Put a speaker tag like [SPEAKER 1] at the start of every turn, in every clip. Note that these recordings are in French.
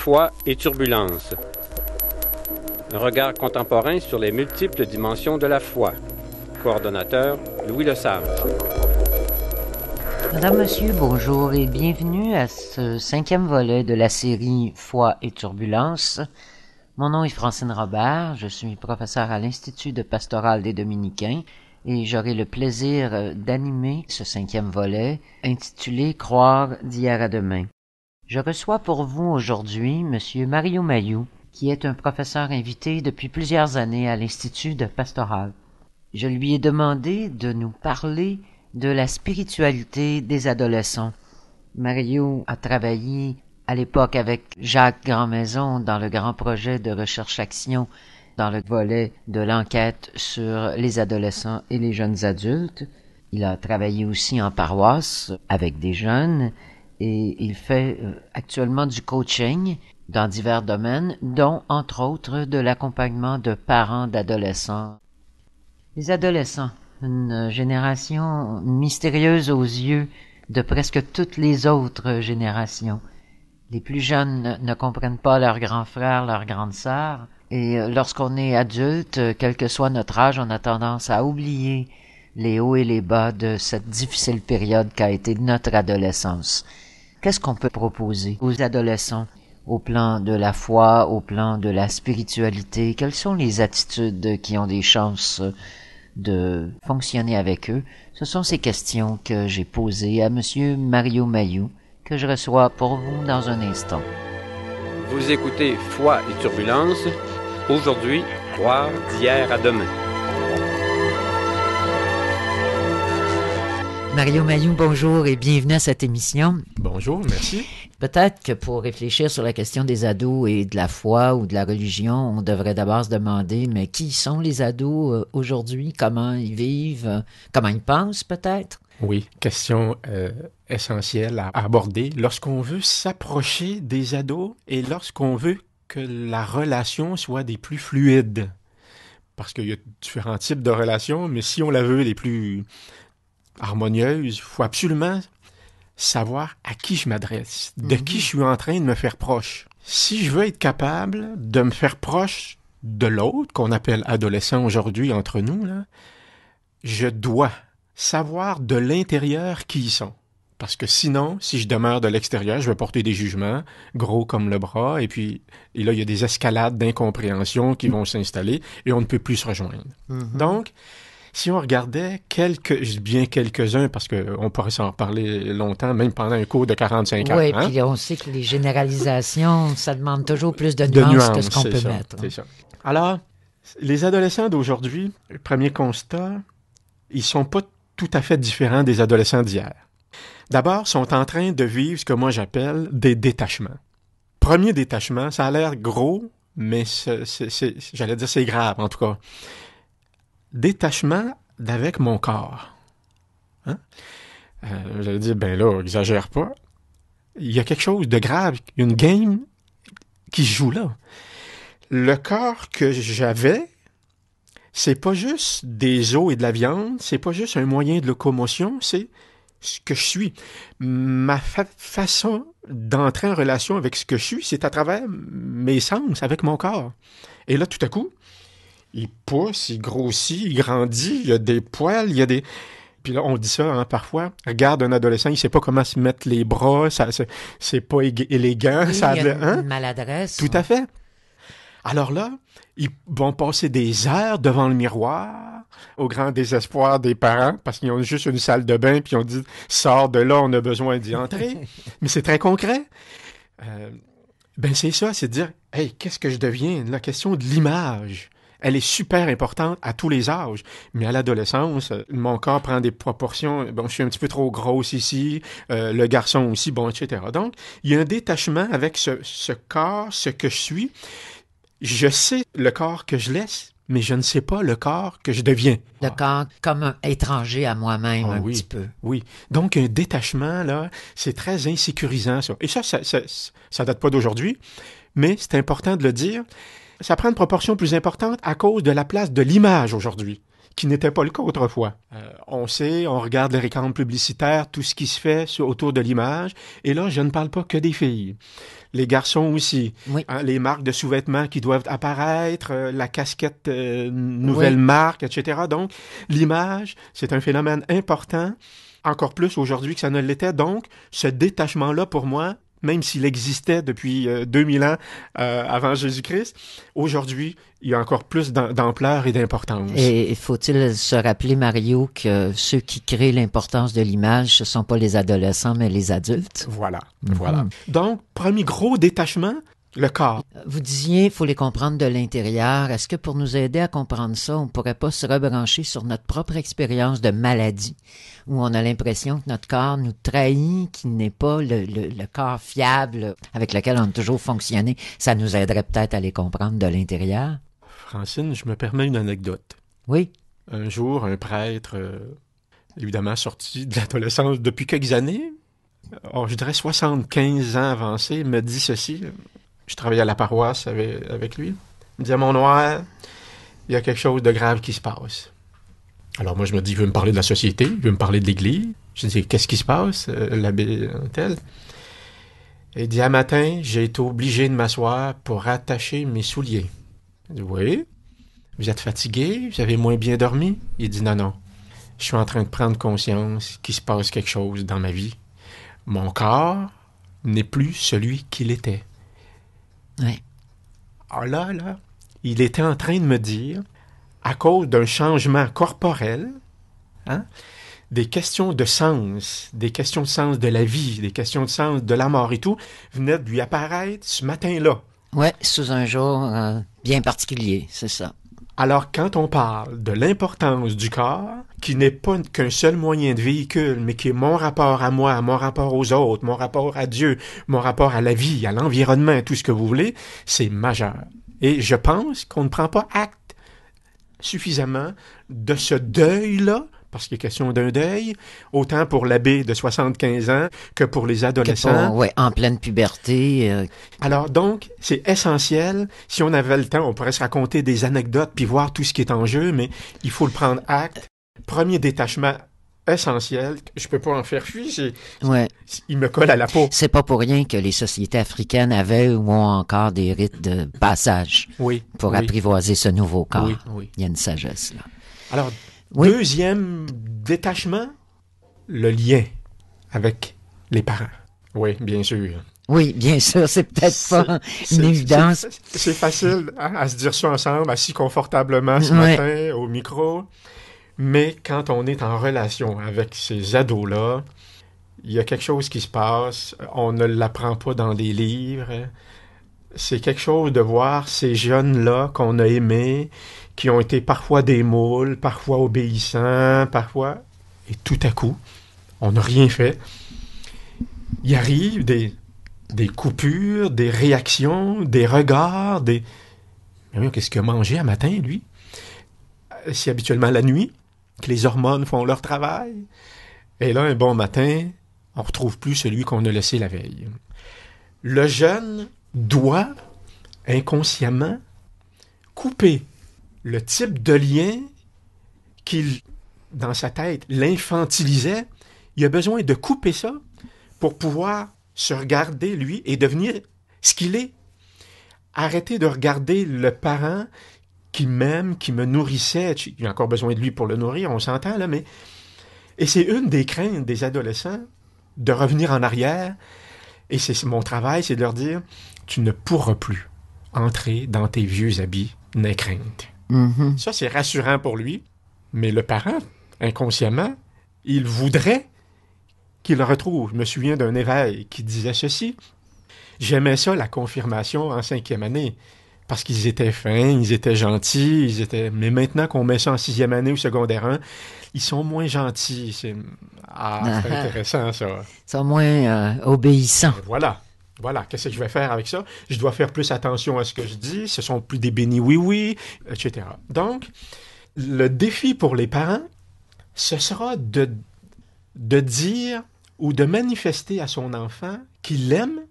[SPEAKER 1] Foi et turbulence. Un regard contemporain sur les multiples dimensions de la foi. Coordonnateur, Louis Lesage.
[SPEAKER 2] Madame, Monsieur, bonjour et bienvenue à ce 5e volet de la série Foi et turbulence. Mon nom est Francine Robert, je suis professeur à l'Institut de pastoral des Dominicains et j'aurai le plaisir d'animer ce 5e volet intitulé Croire d'hier à demain. Je reçois pour vous aujourd'hui Monsieur Mario Mayou, qui est un professeur invité depuis plusieurs années à l'Institut de pastoral. Je lui ai demandé de nous parler de la spiritualité des adolescents. Mario a travaillé à l'époque avec Jacques Grandmaison dans le grand projet de recherche-action dans le volet de l'enquête sur les adolescents et les jeunes adultes. Il a travaillé aussi en paroisse avec des jeunes et il fait actuellement du coaching dans divers domaines, dont entre autres de l'accompagnement de parents d'adolescents. Les adolescents, une génération mystérieuse aux yeux de presque toutes les autres générations. Les plus jeunes ne comprennent pas leurs grands frères, leurs grandes sœurs, et lorsqu'on est adulte, quel que soit notre âge, on a tendance à oublier les hauts et les bas de cette difficile période qu'a été notre adolescence. Qu'est-ce qu'on peut proposer aux adolescents au plan de la foi, au plan de la spiritualité? Quelles sont les attitudes qui ont des chances de fonctionner avec eux? Ce sont ces questions que j'ai posées à Monsieur Mario Mayou, que je reçois pour vous dans un instant.
[SPEAKER 1] Vous écoutez Foi et turbulence. Aujourd'hui, croire d'hier à demain.
[SPEAKER 2] Mario Mayou, bonjour et bienvenue à cette émission.
[SPEAKER 3] Bonjour, merci.
[SPEAKER 2] Peut-être que pour réfléchir sur la question des ados et de la foi ou de la religion, on devrait d'abord se demander, mais qui sont les ados aujourd'hui? Comment ils vivent? Comment ils pensent peut-être?
[SPEAKER 3] Oui, question essentielle à aborder lorsqu'on veut s'approcher des ados et lorsqu'on veut que la relation soit des plus fluides. Parce qu'il y a différents types de relations, mais si on la veut les plus harmonieuses, il faut absolument savoir à qui je m'adresse, de qui je suis en train de me faire proche. Si je veux être capable de me faire proche de l'autre, qu'on appelle adolescent aujourd'hui entre nous, là, je dois savoir de l'intérieur qui ils sont. Parce que sinon, si je demeure de l'extérieur, je vais porter des jugements, gros comme le bras, et là, il y a des escalades d'incompréhension qui vont s'installer, et on ne peut plus se rejoindre. Donc, si on regardait je dis bien quelques-uns, parce qu'on pourrait s'en reparler longtemps, même pendant un cours de 45 ans.
[SPEAKER 2] Oui, puis on sait que les généralisations, ça demande toujours plus de nuances que ce qu'on peut mettre.
[SPEAKER 3] C'est ça. Alors, les adolescents d'aujourd'hui, premier constat, ils sont pas tout à fait différents des adolescents d'hier. D'abord, sont en train de vivre ce que moi j'appelle des détachements. Premier détachement, ça a l'air gros, mais j'allais dire c'est grave en tout cas. Détachement d'avec mon corps. Hein? J'allais dire, ben là, exagère pas. Il y a quelque chose de grave, une game qui se joue là. Le corps que j'avais, c'est pas juste des os et de la viande, c'est pas juste un moyen de locomotion, c'est ce que je suis. Ma façon d'entrer en relation avec ce que je suis, c'est à travers mes sens, avec mon corps. Et là, tout à coup, il pousse, il grossit, il grandit, il y a des poils, il y a des... Puis là, on dit ça, hein, parfois. Regarde un adolescent, il sait pas comment se mettre les bras, c'est pas élégant.
[SPEAKER 2] Oui,
[SPEAKER 3] ça
[SPEAKER 2] il y a une maladresse.
[SPEAKER 3] Tout à fait. Alors là, ils vont passer des heures devant le miroir, au grand désespoir des parents, parce qu'ils ont juste une salle de bain, puis on dit « Sors de là, on a besoin d'y entrer. » Mais c'est très concret. Ben c'est ça, c'est de dire « Hey, qu'est-ce que je deviens? » La question de l'image. Elle est super importante à tous les âges. Mais à l'adolescence, mon corps prend des proportions. Bon, je suis un petit peu trop grosse ici, le garçon aussi, bon, etc. Donc, il y a un détachement avec ce corps, ce que je suis. Je sais le corps que je laisse, mais je ne sais pas le corps que je deviens.
[SPEAKER 2] Le corps comme un étranger à moi-même, un petit peu.
[SPEAKER 3] Oui. Donc, un détachement, là, c'est très insécurisant, ça. Et ça date pas d'aujourd'hui, mais c'est important de le dire. Ça prend une proportion plus importante à cause de la place de l'image aujourd'hui, qui n'était pas le cas autrefois. On sait, on regarde les réclames publicitaires, tout ce qui se fait autour de l'image, et là, je ne parle pas que des filles. Les garçons aussi.
[SPEAKER 2] Oui.
[SPEAKER 3] Hein, les marques de sous-vêtements qui doivent apparaître, la casquette nouvelle marque, etc. Donc, l'image, c'est un phénomène important, encore plus aujourd'hui que ça ne l'était. Donc, ce détachement-là, pour moi, même s'il existait depuis 2000 ans avant Jésus-Christ, aujourd'hui, il y a encore plus d'ampleur et d'importance.
[SPEAKER 2] Et faut-il se rappeler, Mario, que ceux qui créent l'importance de l'image, ce ne sont pas les adolescents, mais les adultes?
[SPEAKER 3] Voilà, voilà. Donc, premier gros détachement, le corps.
[SPEAKER 2] Vous disiez, il faut les comprendre de l'intérieur. Est-ce que pour nous aider à comprendre ça, on ne pourrait pas se rebrancher sur notre propre expérience de maladie, où on a l'impression que notre corps nous trahit, qu'il n'est pas le corps fiable avec lequel on a toujours fonctionné? Ça nous aiderait peut-être à les comprendre de l'intérieur.
[SPEAKER 3] Francine, je me permets une anecdote.
[SPEAKER 2] Oui.
[SPEAKER 3] Un jour, un prêtre, évidemment sorti de l'adolescence depuis quelques années, je dirais 75 ans avancé, me dit ceci. Je travaillais à la paroisse avec lui. Il me dit, mon noir, il y a quelque chose de grave qui se passe. Alors moi, je me dis, il veut me parler de la société, il veut me parler de l'Église. Je dis, qu'est-ce qui se passe, l'abbé tel? Il dit, un matin, j'ai été obligé de m'asseoir pour attacher mes souliers. Je dis, oui. Vous êtes fatigué? Vous avez moins bien dormi? Il dit, non. Je suis en train de prendre conscience qu'il se passe quelque chose dans ma vie. Mon corps n'est plus celui qu'il était.
[SPEAKER 2] Oui.
[SPEAKER 3] Alors là, il était en train de me dire, à cause d'un changement corporel, des questions de sens, des questions de sens de la vie, des questions de sens de la mort et tout, venaient de lui apparaître ce matin-là.
[SPEAKER 2] Oui, sous un jour bien particulier, c'est ça.
[SPEAKER 3] Alors, quand on parle de l'importance du corps, qui n'est pas qu'un seul moyen de véhicule, mais qui est mon rapport à moi, mon rapport aux autres, mon rapport à Dieu, mon rapport à la vie, à l'environnement, tout ce que vous voulez, c'est majeur. Et je pense qu'on ne prend pas acte suffisamment de ce deuil-là, parce qu'il est question d'un deuil, autant pour l'abbé de 75 ans que pour les adolescents.
[SPEAKER 2] Oui, en pleine puberté.
[SPEAKER 3] Alors donc, c'est essentiel. Si on avait le temps, on pourrait se raconter des anecdotes puis voir tout ce qui est en jeu, mais il faut le prendre acte. Premier détachement essentiel. Je peux pas en faire fuir. Il me colle à la peau.
[SPEAKER 2] C'est pas pour rien que les sociétés africaines avaient ou ont encore des rites de passage pour apprivoiser ce nouveau corps.
[SPEAKER 3] Oui.
[SPEAKER 2] Il y a une sagesse là.
[SPEAKER 3] Alors, deuxième détachement, le lien avec les parents. Oui, bien sûr.
[SPEAKER 2] Oui, bien sûr, c'est peut-être pas une évidence.
[SPEAKER 3] C'est facile à se dire ça ensemble, assis confortablement ce matin au micro. Mais quand on est en relation avec ces ados-là, il y a quelque chose qui se passe. On ne l'apprend pas dans des livres. C'est quelque chose de voir ces jeunes-là qu'on a aimés, qui ont été parfois des moules, parfois obéissants, parfois... Et tout à coup, on n'a rien fait. Il arrive des coupures, des réactions, des regards, Mais oui, qu'est-ce qu'il a mangé à matin, lui? C'est habituellement la nuit que les hormones font leur travail. Et là, un bon matin, on ne retrouve plus celui qu'on a laissé la veille. Le jeune doit, inconsciemment, couper le type de lien qu'il, dans sa tête, l'infantilisait. Il a besoin de couper ça pour pouvoir se regarder, lui, et devenir ce qu'il est. Arrêter de regarder le parent qui m'aime, qui me nourrissait. Il a encore besoin de lui pour le nourrir, on s'entend, là, mais... Et c'est une des craintes des adolescents, de revenir en arrière. Et c'est mon travail, c'est de leur dire, tu ne pourras plus entrer dans tes vieux habits, n'aie crainte.
[SPEAKER 2] Mm-hmm.
[SPEAKER 3] Ça, c'est rassurant pour lui. Mais le parent, inconsciemment, il voudrait qu'il le retrouve. Je me souviens d'un évêque qui disait ceci. J'aimais ça, la confirmation en 5e année. Parce qu'ils étaient fins, ils étaient gentils, Mais maintenant qu'on met ça en 6e année ou secondaire 1, ils sont moins gentils. C'est intéressant, ça.
[SPEAKER 2] Ils sont moins obéissants.
[SPEAKER 3] Voilà. Qu'est-ce que je vais faire avec ça? Je dois faire plus attention à ce que je dis. Ce sont plus des bénis oui-oui, etc. Donc, le défi pour les parents, ce sera de dire ou de manifester à son enfant qu'il l'aime,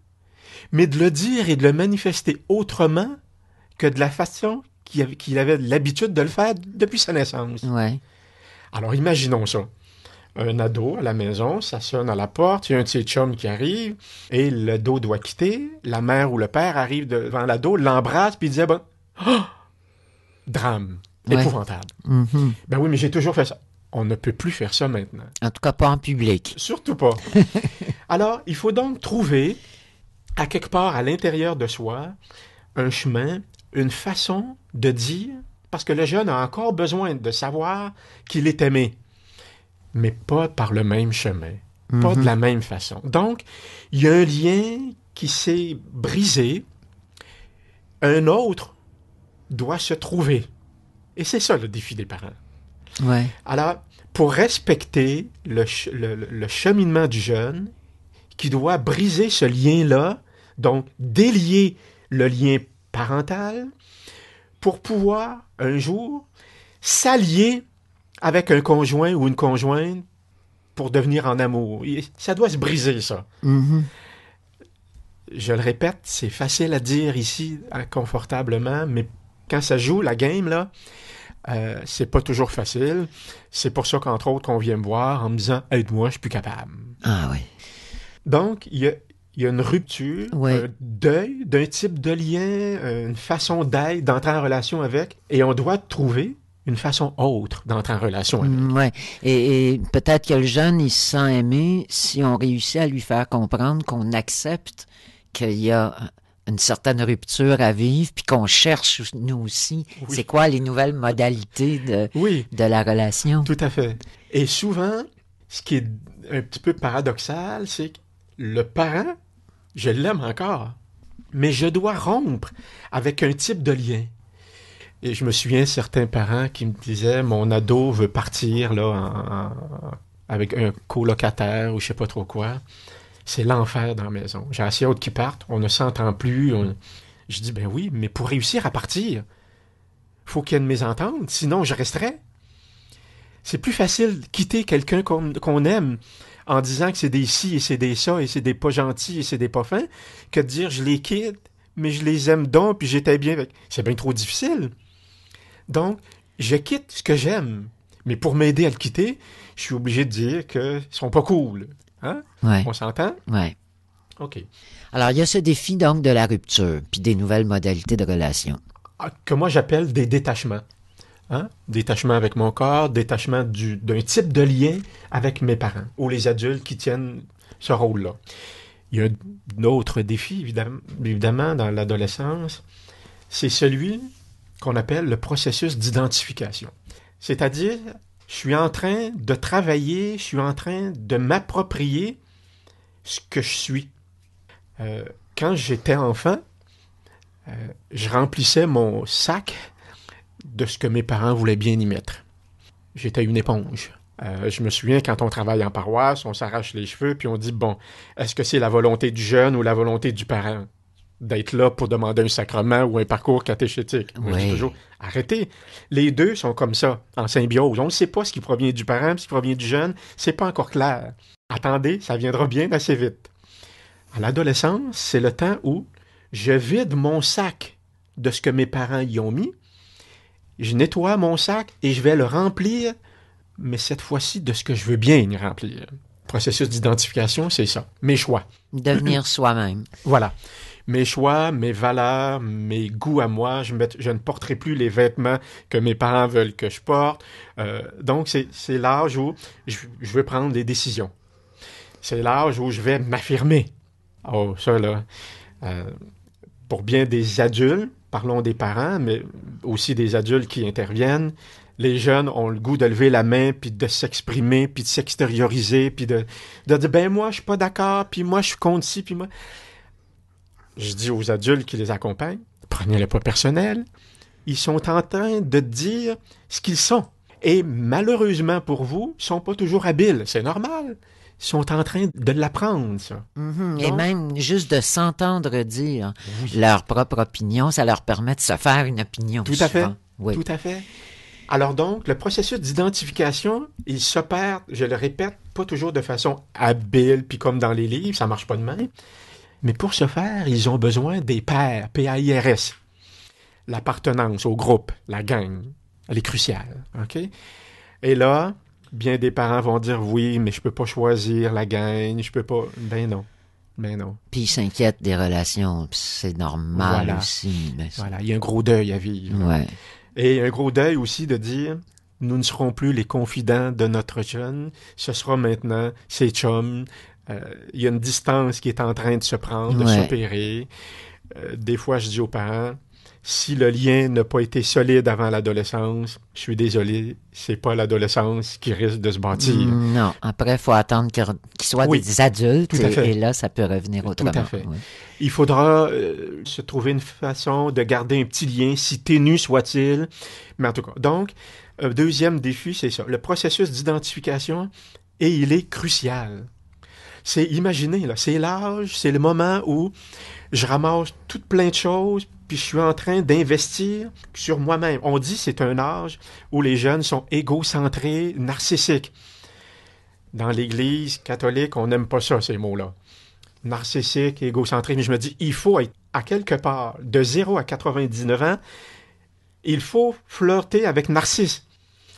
[SPEAKER 3] mais de le dire et de le manifester autrement que de la façon qu'il avait l'habitude de le faire depuis sa naissance.
[SPEAKER 2] Ouais.
[SPEAKER 3] Alors, imaginons ça. Un ado à la maison, ça sonne à la porte, il y a un de ses chums qui arrive, et l'ado doit quitter. La mère ou le père arrive devant l'ado, l'embrasse, puis il disait, bon, oh! Drame,
[SPEAKER 2] Ouais.
[SPEAKER 3] épouvantable.
[SPEAKER 2] Mhm.
[SPEAKER 3] Ben oui, mais j'ai toujours fait ça. On ne peut plus faire ça maintenant.
[SPEAKER 2] En tout cas, pas en public.
[SPEAKER 3] Surtout pas. Alors, il faut donc trouver, à quelque part à l'intérieur de soi, un chemin, une façon de dire, parce que le jeune a encore besoin de savoir qu'il est aimé, mais pas par le même chemin, pas de la même façon. Donc, il y a un lien qui s'est brisé, un autre doit se trouver. Et c'est ça le défi des parents.
[SPEAKER 2] Ouais.
[SPEAKER 3] Alors, pour respecter le cheminement du jeune, qui doit briser ce lien-là, donc délier le lien parental, pour pouvoir, un jour, s'allier avec un conjoint ou une conjointe pour devenir en amour. Ça doit se briser, ça.
[SPEAKER 2] Mhm.
[SPEAKER 3] Je le répète, c'est facile à dire ici, confortablement, mais quand ça joue, la game, là, c'est pas toujours facile. C'est pour ça qu'entre autres, qu'on vient me voir en me disant « Aide-moi, je suis plus capable. »
[SPEAKER 2] Ah oui.
[SPEAKER 3] Donc, il y a une rupture,
[SPEAKER 2] Ouais.
[SPEAKER 3] un deuil d'un type de lien, une façon d'être, d'entrer en relation avec, et on doit trouver une façon autre d'entrer en relation avec.
[SPEAKER 2] Ouais. Et peut-être que le jeune, il se sent aimé si on réussit à lui faire comprendre qu'on accepte qu'il y a une certaine rupture à vivre, puis qu'on cherche, nous aussi,
[SPEAKER 3] Oui.
[SPEAKER 2] c'est quoi les nouvelles modalités
[SPEAKER 3] Oui,
[SPEAKER 2] de la relation.
[SPEAKER 3] tout à fait. Et souvent, ce qui est un petit peu paradoxal, c'est que le parent, je l'aime encore, mais je dois rompre avec un type de lien. Et je me souviens certains parents qui me disaient, mon ado veut partir là avec un colocataire ou je sais pas trop quoi. C'est l'enfer dans la maison. J'ai assez hâte qu'ils partent, on ne s'entend plus. Je dis, ben oui, mais pour réussir à partir, faut qu'il y ait une mésentente, sinon je resterai. C'est plus facile de quitter quelqu'un qu'on aime en disant que c'est des ci et c'est des ça et c'est des pas gentils et c'est des pas fins, que de dire je les quitte, mais je les aime donc puis j'étais bien avec. C'est bien trop difficile. Donc, je quitte ce que j'aime. Mais pour m'aider à le quitter, je suis obligé de dire qu'ils sont pas cool. Hein?
[SPEAKER 2] Ouais.
[SPEAKER 3] On s'entend?
[SPEAKER 2] Ouais.
[SPEAKER 3] OK.
[SPEAKER 2] Alors, il y a ce défi, donc, de la rupture, puis des nouvelles modalités de relation.
[SPEAKER 3] Que moi, j'appelle des détachements. Hein? Détachement avec mon corps, détachement d'un type de lien avec mes parents, ou les adultes qui tiennent ce rôle-là. Il y a un autre défi, évidemment, dans l'adolescence, c'est celui qu'on appelle le processus d'identification. C'est-à-dire, je suis en train de travailler, je suis en train de m'approprier ce que je suis. Quand j'étais enfant, je remplissais mon sac de ce que mes parents voulaient bien y mettre. J'étais une éponge. Je me souviens, quand on travaille en paroisse, on s'arrache les cheveux, puis on dit, bon, est-ce que c'est la volonté du jeune ou la volonté du parent d'être là pour demander un sacrement ou un parcours catéchétique? Moi, je dis toujours, arrêtez. Les deux sont comme ça, en symbiose. On ne sait pas ce qui provient du parent, ce qui provient du jeune. C'est pas encore clair. Attendez, ça viendra bien assez vite. À l'adolescence, c'est le temps où je vide mon sac de ce que mes parents y ont mis, je nettoie mon sac et je vais le remplir, mais cette fois-ci de ce que je veux bien y remplir. Le processus d'identification, c'est ça. Mes choix.
[SPEAKER 2] Devenir soi-même.
[SPEAKER 3] Voilà. Mes choix, mes valeurs, mes goûts à moi. Je ne porterai plus les vêtements que mes parents veulent que je porte. Donc, c'est l'âge où je veux prendre des décisions. C'est l'âge où je vais m'affirmer. Oh, ça, là. Pour bien des adultes, parlons des parents, mais aussi des adultes qui interviennent, les jeunes ont le goût de lever la main, puis de s'exprimer, puis de s'extérioriser, puis de dire, ben moi, je suis pas d'accord, puis moi, je suis contre ci, puis moi... Je dis aux adultes qui les accompagnent, prenez-le pas personnel, ils sont en train de dire ce qu'ils sont. Et malheureusement pour vous, ils sont pas toujours habiles, c'est normal. Ils sont en train de l'apprendre, ça.
[SPEAKER 2] Mhm.
[SPEAKER 3] Donc,
[SPEAKER 2] Et même juste de s'entendre dire
[SPEAKER 3] oui.
[SPEAKER 2] leur propre opinion, ça leur permet de se faire une opinion.
[SPEAKER 3] Tout à fait.
[SPEAKER 2] souvent. Oui.
[SPEAKER 3] Tout à fait. Alors donc, le processus d'identification, il s'opère, je le répète, pas toujours de façon habile, puis comme dans les livres, ça marche pas de même. Mais pour ce faire, ils ont besoin des pairs, P-A-I-R-S. l'appartenance au groupe, la gang. Elle est cruciale, OK? Et là, bien des parents vont dire, oui, mais je peux pas choisir la gang, je peux pas... Ben non.
[SPEAKER 2] Puis ils s'inquiètent des relations, puis c'est normal aussi. Mais
[SPEAKER 3] voilà, il y a un gros deuil à vivre.
[SPEAKER 2] Ouais.
[SPEAKER 3] Et un gros deuil aussi de dire, nous ne serons plus les confidents de notre jeune, ce sera maintenant ses chums. Il y a une distance qui est en train de se prendre, de s'opérer. Des fois, je dis aux parents, si le lien n'a pas été solide avant l'adolescence, je suis désolé, c'est pas l'adolescence qui risque de se bâtir.
[SPEAKER 2] Non, après, il faut attendre qu'ils soient des adultes et là, ça peut revenir autrement.
[SPEAKER 3] Tout à fait.
[SPEAKER 2] Oui.
[SPEAKER 3] Il faudra se trouver une façon de garder un petit lien, si ténu soit-il. Mais en tout cas, donc, deuxième défi, c'est ça, le processus d'identification, et il est crucial. C'est, imaginez, là, c'est l'âge, c'est le moment où je ramasse tout plein de choses, puis je suis en train d'investir sur moi-même. On dit que c'est un âge où les jeunes sont égocentrés, narcissiques. Dans l'Église catholique, on n'aime pas ça, ces mots-là. Narcissique, égocentré. Mais je me dis, il faut être à quelque part, de 0 à 99 ans, il faut flirter avec Narcisse.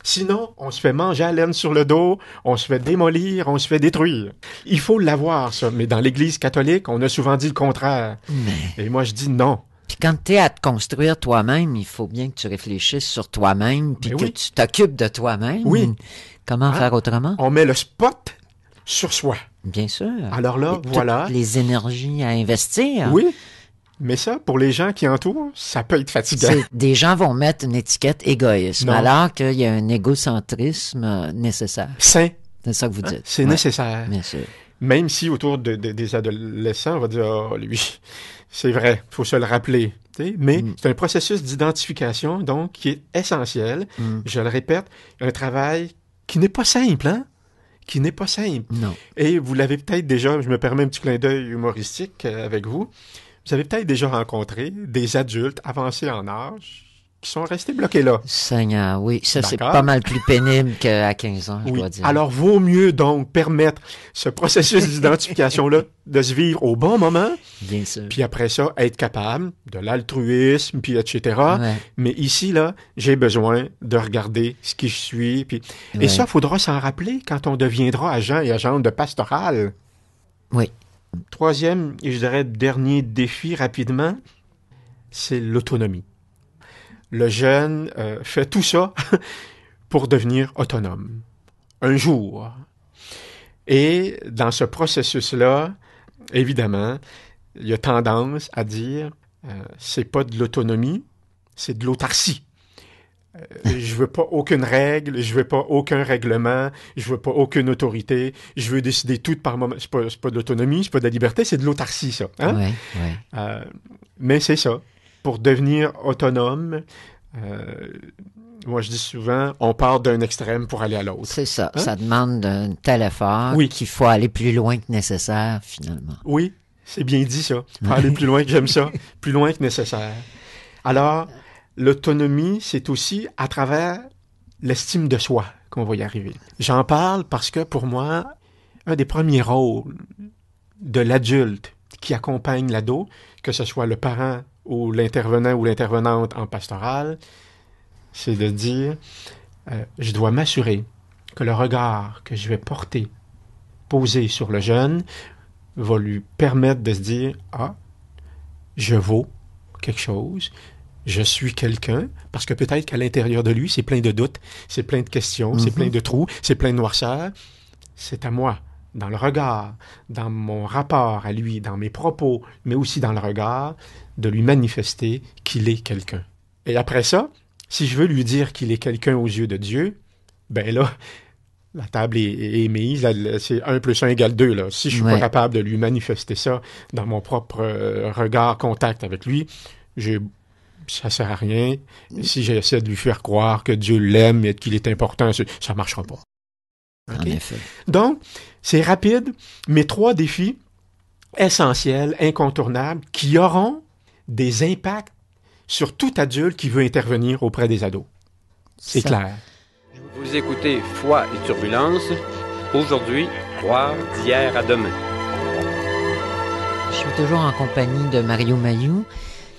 [SPEAKER 3] Sinon, on se fait manger à laine sur le dos, on se fait démolir, on se fait détruire. Il faut l'avoir, ça. Mais dans l'Église catholique, on a souvent dit le contraire. Et moi, je dis non.
[SPEAKER 2] Puis quand tu es à te construire toi-même, il faut bien que tu réfléchisses sur toi-même, puis que tu t'occupes de toi-même.
[SPEAKER 3] Oui.
[SPEAKER 2] Comment faire autrement?
[SPEAKER 3] On met le spot sur soi.
[SPEAKER 2] Bien sûr.
[SPEAKER 3] Alors là, voilà.
[SPEAKER 2] Toutes les énergies à investir.
[SPEAKER 3] Oui. Mais ça, pour les gens qui entourent, ça peut être fatigant.
[SPEAKER 2] Des gens vont mettre une étiquette égoïsme, alors qu'il y a un égocentrisme nécessaire.
[SPEAKER 3] Sain.
[SPEAKER 2] C'est ça que vous dites.
[SPEAKER 3] C'est nécessaire.
[SPEAKER 2] Bien sûr.
[SPEAKER 3] Même si autour des adolescents, on va dire, oh, lui, c'est vrai, il faut se le rappeler. Mais c'est un processus d'identification, donc, qui est essentiel. Je le répète, un travail qui n'est pas simple, hein? Qui n'est pas simple.
[SPEAKER 2] Non.
[SPEAKER 3] Et vous l'avez peut-être déjà, je me permets un petit clin d'œil humoristique avec vous, vous avez peut-être déjà rencontré des adultes avancés en âge qui sont restés bloqués là.
[SPEAKER 2] Seigneur, oui. Ça, c'est pas mal plus pénible qu'à 15 ans, je dois dire.
[SPEAKER 3] Alors, vaut mieux donc permettre ce processus d'identification-là de se vivre au bon moment.
[SPEAKER 2] Bien sûr.
[SPEAKER 3] Puis après ça, être capable de l'altruisme, puis etc.
[SPEAKER 2] Ouais.
[SPEAKER 3] Mais ici, là, j'ai besoin de regarder ce qui je suis. Puis... Et ça, il faudra s'en rappeler quand on deviendra agent et agente de pastoral.
[SPEAKER 2] Oui.
[SPEAKER 3] Troisième, et je dirais dernier défi rapidement, c'est l'autonomie. Le jeune fait tout ça pour devenir autonome. Un jour. Et dans ce processus-là, évidemment, il y a tendance à dire c'est pas de l'autonomie, c'est de l'autarcie. Je veux pas aucune règle, je veux pas aucun règlement, je veux pas aucune autorité, je veux décider tout par moment. C'est pas de l'autonomie, c'est pas de la liberté, c'est de l'autarcie, ça. Hein?
[SPEAKER 2] Oui.
[SPEAKER 3] Mais c'est ça. Pour devenir autonome, moi je dis souvent, on part d'un extrême pour aller à l'autre.
[SPEAKER 2] C'est ça.
[SPEAKER 3] Hein?
[SPEAKER 2] Ça demande un tel effort qu'il faut aller plus loin que nécessaire, finalement.
[SPEAKER 3] Oui, c'est bien dit, ça. Il faut aller plus loin que j'aime ça, plus loin que nécessaire. Alors, l'autonomie, c'est aussi à travers l'estime de soi qu'on va y arriver. J'en parle parce que pour moi, un des premiers rôles de l'adulte qui accompagne l'ado, que ce soit le parent ou l'intervenant ou l'intervenante en pastoral, c'est de dire, je dois m'assurer que le regard que je vais poser sur le jeune, va lui permettre de se dire, je vaux quelque chose, je suis quelqu'un, parce que peut-être qu'à l'intérieur de lui, c'est plein de doutes, c'est plein de questions, c'est plein de trous, c'est plein de noirceur. C'est à moi, dans le regard, dans mon rapport à lui, dans mes propos, mais aussi dans le regard, de lui manifester qu'il est quelqu'un. Et après ça, si je veux lui dire qu'il est quelqu'un aux yeux de Dieu, ben là, la table est mise, là, c'est 1 + 1 = 2. Là. Si je suis pas capable de lui manifester ça dans mon propre regard, contact avec lui, ça sert à rien. Si j'essaie de lui faire croire que Dieu l'aime et qu'il est important, ça marchera pas. Okay?
[SPEAKER 2] En effet.
[SPEAKER 3] Donc, c'est rapide, mais 3 défis essentiels, incontournables, qui auront des impacts sur tout adulte qui veut intervenir auprès des ados. C'est clair.
[SPEAKER 1] Vous écoutez Foi et Turbulence. Aujourd'hui, croire d'hier à demain.
[SPEAKER 2] Je suis toujours en compagnie de Mario Mailloux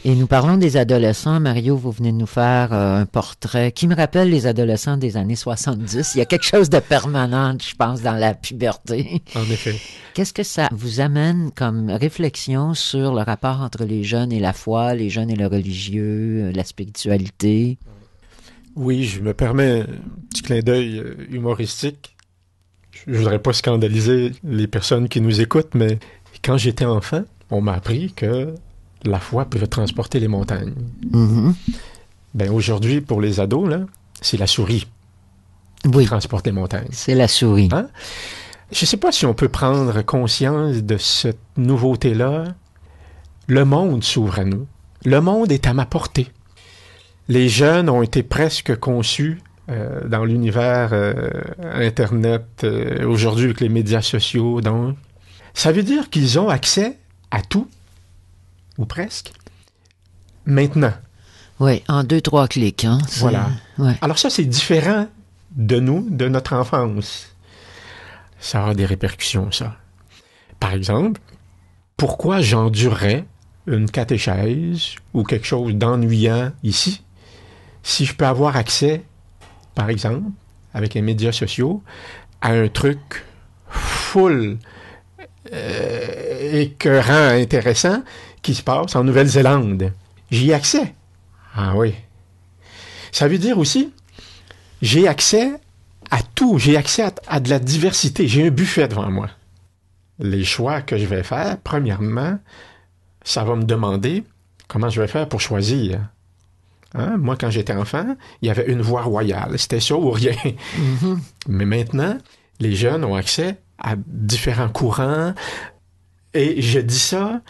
[SPEAKER 2] Et nous parlons des adolescents. Mario, vous venez de nous faire un portrait qui me rappelle les adolescents des années 70. Il y a quelque chose de permanent, je pense, dans la puberté.
[SPEAKER 3] En effet.
[SPEAKER 2] Qu'est-ce que ça vous amène comme réflexion sur le rapport entre les jeunes et la foi, les jeunes et le religieux, la spiritualité?
[SPEAKER 3] Oui, je me permets un petit clin d'œil humoristique. Je voudrais pas scandaliser les personnes qui nous écoutent, mais quand j'étais enfant, on m'a appris que la foi peut transporter les montagnes.
[SPEAKER 2] Mm-hmm.
[SPEAKER 3] Ben aujourd'hui, pour les ados, là, c'est la souris qui
[SPEAKER 2] Oui,
[SPEAKER 3] transporte les montagnes.
[SPEAKER 2] c'est la souris.
[SPEAKER 3] Hein? Je sais pas si on peut prendre conscience de cette nouveauté-là. Le monde s'ouvre à nous. Le monde est à ma portée. Les jeunes ont été presque conçus dans l'univers Internet, aujourd'hui avec les médias sociaux. Donc, ça veut dire qu'ils ont accès à tout, ou presque, maintenant.
[SPEAKER 2] Oui, en 2-3 clics. Hein,
[SPEAKER 3] Voilà.
[SPEAKER 2] Ouais.
[SPEAKER 3] Alors ça, c'est différent de nous, de notre enfance. Ça a des répercussions, ça. Par exemple, pourquoi j'endurerais une catéchèse ou quelque chose d'ennuyant ici si je peux avoir accès, par exemple, avec les médias sociaux, à un truc full écœurant, intéressant qui se passe en Nouvelle-Zélande. J'y ai accès. Ah oui. Ça veut dire aussi, j'ai accès à tout. J'ai accès à de la diversité. J'ai un buffet devant moi. Les choix que je vais faire, premièrement, ça va me demander comment je vais faire pour choisir. Hein? Moi, quand j'étais enfant, il y avait une voie royale. C'était ça ou rien.
[SPEAKER 2] Mm-hmm.
[SPEAKER 3] Mais maintenant, les jeunes ont accès à différents courants. Et je dis ça,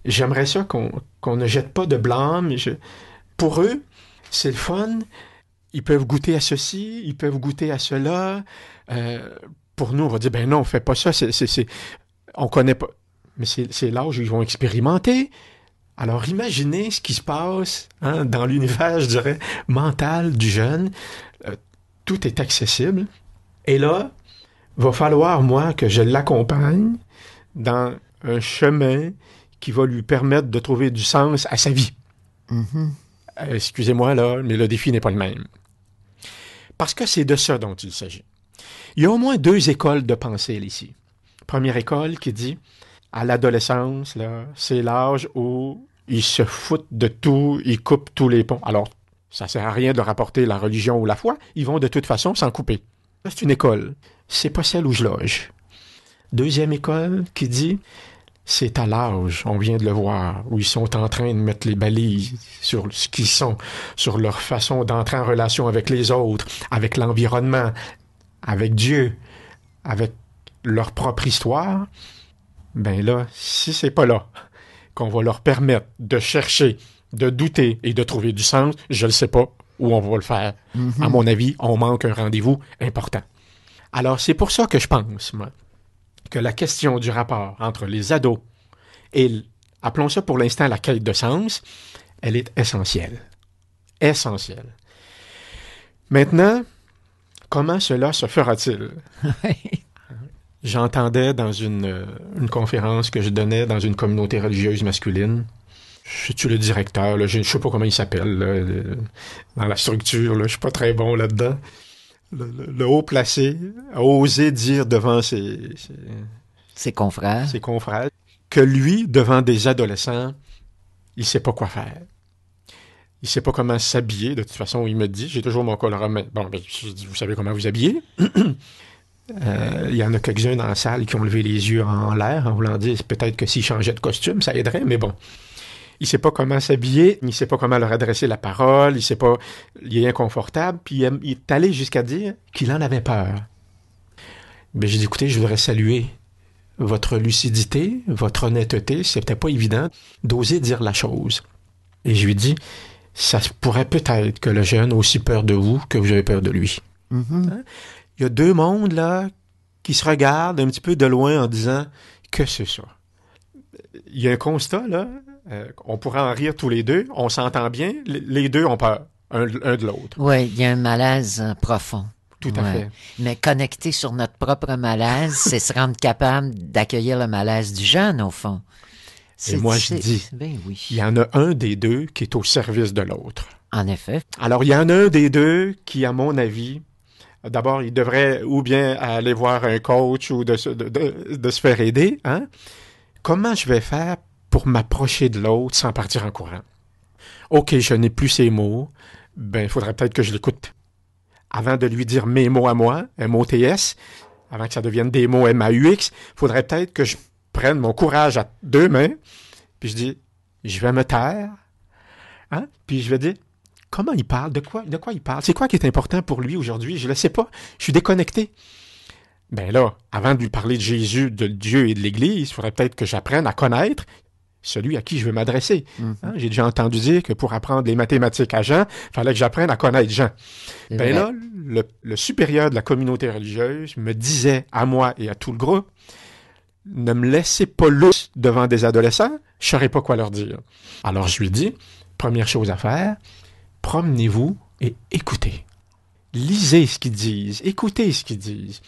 [SPEAKER 3] j'aimerais ça qu'on ne jette pas de blâme. Pour eux, c'est le fun. Ils peuvent goûter à ceci, ils peuvent goûter à cela. Pour nous, on va dire, ben non, on fait pas ça. On connaît pas. Mais c'est l'âge où ils vont expérimenter. Alors, imaginez ce qui se passe dans l'univers, je dirais, mental du jeune. Tout est accessible. Et là, va falloir, moi, que je l'accompagne dans un chemin qui va lui permettre de trouver du sens à sa vie.
[SPEAKER 2] Mm-hmm.
[SPEAKER 3] Excusez-moi, là, mais le défi n'est pas le même. Parce que c'est de ça dont il s'agit. Il y a au moins 2 écoles de pensée ici. Première école qui dit, à l'adolescence, là, c'est l'âge où ils se foutent de tout, ils coupent tous les ponts. Alors, ça sert à rien de rapporter la religion ou la foi, ils vont de toute façon s'en couper. C'est une école. C'est pas celle où je loge. Deuxième école qui dit, c'est à l'âge, on vient de le voir, où ils sont en train de mettre les balises sur ce qu'ils sont, sur leur façon d'entrer en relation avec les autres, avec l'environnement, avec Dieu, avec leur propre histoire. Ben là, si c'est pas là qu'on va leur permettre de chercher, de douter et de trouver du sens, je ne sais pas où on va le faire. Mm-hmm. À mon avis, on manque un rendez-vous important. Alors, c'est pour ça que je pense, moi, que la question du rapport entre les ados et, appelons ça pour l'instant la quête de sens, elle est essentielle. Essentielle. Maintenant, comment cela se fera-t-il? J'entendais dans une conférence que je donnais dans une communauté religieuse masculine. Je suis le directeur, là, je ne sais pas comment il s'appelle là, dans la structure, là, je suis pas très bon là-dedans. Le haut placé a osé dire devant ses
[SPEAKER 2] confrères
[SPEAKER 3] que lui, devant des adolescents, il sait pas quoi faire. Il sait pas comment s'habiller. De toute façon, il me dit, j'ai toujours mon col romain. Bon, ben, vous savez comment vous habiller. Il y en a quelques-uns dans la salle qui ont levé les yeux en l'air en voulant dire peut-être que s'il changeait de costume, ça aiderait, mais bon. Il sait pas comment s'habiller, il sait pas comment leur adresser la parole, il est inconfortable, puis il est allé jusqu'à dire qu'il en avait peur. Ben, j'ai dit, écoutez, je voudrais saluer votre lucidité, votre honnêteté, c'était pas évident d'oser dire la chose. Et je lui dis, ça pourrait peut-être que le jeune a aussi peur de vous que vous avez peur de lui.
[SPEAKER 2] Mm-hmm.
[SPEAKER 3] Hein? Il y a 2 mondes, là, qui se regardent un petit peu de loin en disant que c'est ça. Il y a un constat, là, on pourrait en rire tous les deux, on s'entend bien, les 2 ont peur, un de l'autre.
[SPEAKER 2] Oui, il y a un malaise profond.
[SPEAKER 3] Tout à fait.
[SPEAKER 2] Mais connecter sur notre propre malaise, c'est se rendre capable d'accueillir le malaise du jeune, au fond.
[SPEAKER 3] Et moi, je dis,
[SPEAKER 2] ben oui.
[SPEAKER 3] il y en a un des deux qui est au service de l'autre.
[SPEAKER 2] En effet.
[SPEAKER 3] Alors, il y en a un des deux qui, à mon avis, d'abord, il devrait ou bien aller voir un coach ou de se faire aider. Hein? Comment je vais faire pour m'approcher de l'autre sans partir en courant? OK, je n'ai plus ces mots. Ben, il faudrait peut-être que je l'écoute. Avant de lui dire mes mots à moi, M-O-T-S, avant que ça devienne des mots M-A-U-X, il faudrait peut-être que je prenne mon courage à deux mains, puis je dis, je vais me taire, hein? Puis je vais dire, comment il parle? De quoi il parle? C'est quoi qui est important pour lui aujourd'hui? Je ne le sais pas. Je suis déconnecté. Ben là, avant de lui parler de Jésus, de Dieu et de l'Église, il faudrait peut-être que j'apprenne à connaître celui à qui je veux m'adresser. Hein? J'ai déjà entendu dire que pour apprendre les mathématiques à Jean, il fallait que j'apprenne à connaître Jean. Ben là, le supérieur de la communauté religieuse me disait à moi et à tout le groupe, ne me laissez pas lousse devant des adolescents, je ne saurais pas quoi leur dire. Alors je lui dis, première chose à faire, promenez-vous et écoutez. Lisez ce qu'ils disent, écoutez ce qu'ils disent.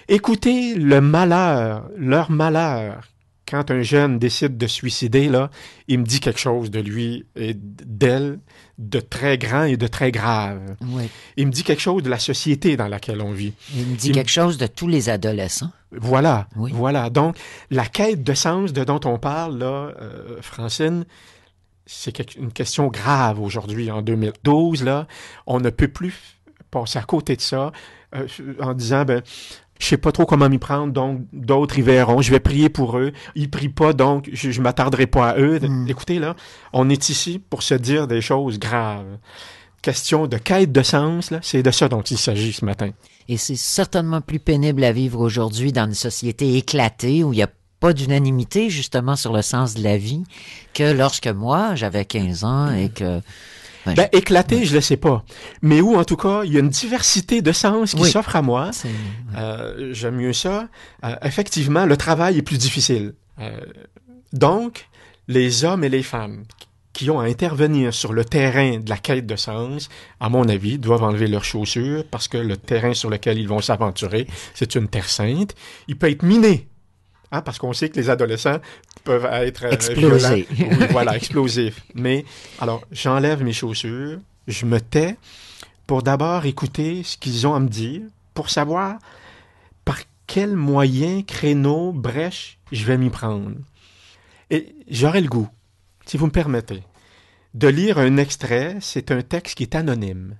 [SPEAKER 3] Écoutez le malheur, leur malheur. Quand un jeune décide de se suicider, là, il me dit quelque chose de lui et d'elle de très grand et de très grave.
[SPEAKER 2] Oui.
[SPEAKER 3] Il me dit quelque chose de la société dans laquelle on vit.
[SPEAKER 2] Il me dit quelque chose de tous les adolescents.
[SPEAKER 3] Voilà,
[SPEAKER 2] oui.
[SPEAKER 3] Voilà. Donc, la quête de sens dont on parle, là, Francine, c'est une question grave aujourd'hui, en 2012, là. On ne peut plus passer à côté de ça en disant, ben, je sais pas trop comment m'y prendre, donc d'autres y verront. Je vais prier pour eux. Ils prient pas, donc je m'attarderai pas à eux. Écoutez, là, on est ici pour se dire des choses graves. Question de quête de sens, là, c'est de ça dont il s'agit ce matin.
[SPEAKER 2] Et c'est certainement plus pénible à vivre aujourd'hui dans une société éclatée où il y a pas d'unanimité justement sur le sens de la vie que lorsque moi, j'avais 15 ans et que...
[SPEAKER 3] Ben, éclaté, je le sais pas. Mais où, en tout cas, il y a une diversité de sens qui s'offre à moi. J'aime mieux ça. Effectivement, le travail est plus difficile. Donc, les hommes et les femmes qui ont à intervenir sur le terrain de la quête de sens, à mon avis, doivent enlever leurs chaussures parce que le terrain sur lequel ils vont s'aventurer, c'est une terre sainte. Il peut être miné. Hein, parce qu'on sait que les adolescents peuvent être violents. Oui, voilà, explosifs. Mais, alors, j'enlève mes chaussures, je me tais pour d'abord écouter ce qu'ils ont à me dire, pour savoir par quel moyen, créneau, brèche, je vais m'y prendre. Et j'aurai le goût, si vous me permettez, de lire un extrait. C'est un texte qui est anonyme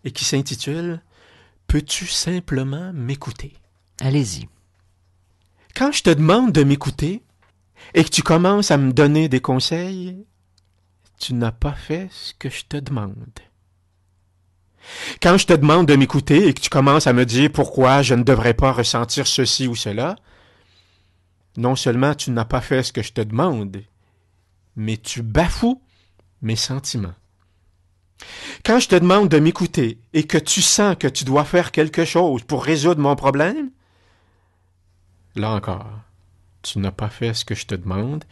[SPEAKER 3] et qui s'intitule « Peux-tu simplement m'écouter ?»
[SPEAKER 2] Allez-y.
[SPEAKER 3] Quand je te demande de m'écouter et que tu commences à me donner des conseils, tu n'as pas fait ce que je te demande. Quand je te demande de m'écouter et que tu commences à me dire pourquoi je ne devrais pas ressentir ceci ou cela, non seulement tu n'as pas fait ce que je te demande, mais tu bafoues mes sentiments. Quand je te demande de m'écouter et que tu sens que tu dois faire quelque chose pour résoudre mon problème, là encore, tu n'as pas fait ce que je te demande,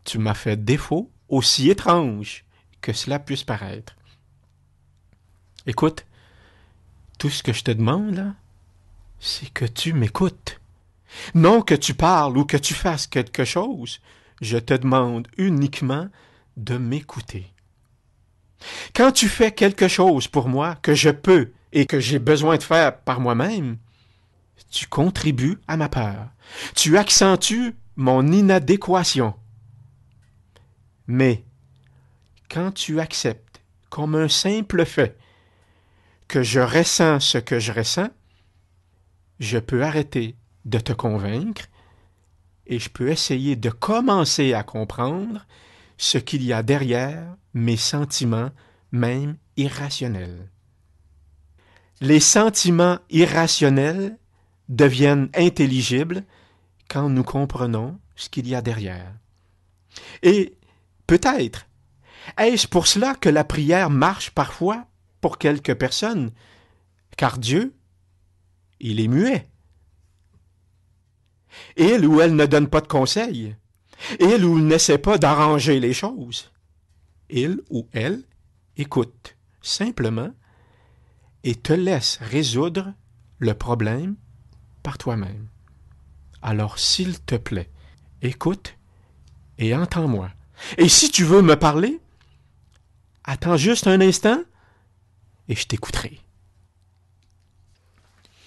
[SPEAKER 3] tu m'as fait défaut, aussi étrange que cela puisse paraître. Écoute, tout ce que je te demande, là, c'est que tu m'écoutes. Non que tu parles ou que tu fasses quelque chose, je te demande uniquement de m'écouter. Quand tu fais quelque chose pour moi que je peux et que j'ai besoin de faire par moi-même, tu contribues à ma peur. Tu accentues mon inadéquation. Mais quand tu acceptes comme un simple fait que je ressens ce que je ressens, je peux arrêter de te convaincre et je peux essayer de commencer à comprendre ce qu'il y a derrière mes sentiments, même irrationnels. Les sentiments irrationnels deviennent intelligibles quand nous comprenons ce qu'il y a derrière. Et peut-être, est-ce pour cela que la prière marche parfois pour quelques personnes? Car Dieu, il est muet. Il ou elle ne donne pas de conseils. Il ou elle n'essaie pas d'arranger les choses. Il ou elle écoute simplement et te laisse résoudre le problème par toi-même. Alors, s'il te plaît, écoute et entends-moi. Et si tu veux me parler, attends juste un instant et je t'écouterai.